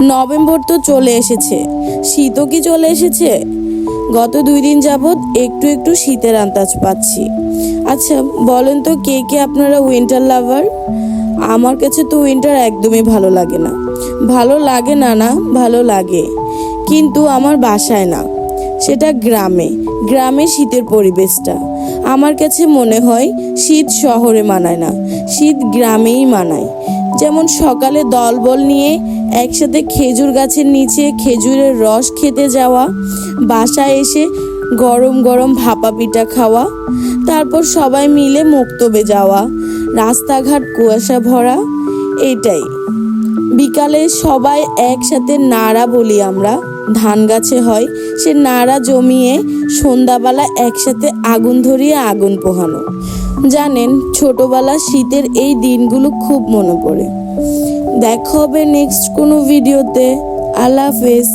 November তো চলে এসেছে, শীতও কি চলে এসেছে? গত 2 দিন যাবৎ একটু একটু শীতের আন্দাজ পাচ্ছি। আচ্ছা বলেন তো, কে কে আপনারা উইন্টার লাভার? আমার কাছে তো উইন্টার একদমই ভালো লাগে না। ভালো লাগে না, ভালো লাগে, কিন্তু আমার বাসায় না, সেটা গ্রামে। গ্রামে শীতের পরিবেশটা আমার কাছে মনে হয় শীত শহরে মানায় না, শীত গ্রামেই মানায়। যেমন সকালে দলবল নিয়ে একসাথে খেজুর গাছের নিচে খেজুরের রস খেতে যাওয়া, বাসায় এসে গরম গরম ভাপা পিঠা খাওয়া, তারপর সবাই মিলে মুক্তবে যাওয়া, রাস্তাঘাট কুয়াশা ভরা, এইটাই। বিকালে সবাই একসাথে নাড়া বলি আমরা, ধান গাছে হয়, সে নাড়া জমিয়ে সন্ধ্যাবেলা একসাথে আগুন ধরিয়ে আগুন পোহানো। জানেন, ছোটবেলা শীতের এই দিনগুলো খুব মনে পড়ে। দেখা হবে নেক্সট কোনো ভিডিওতে। আল্লাহ হাফেজ।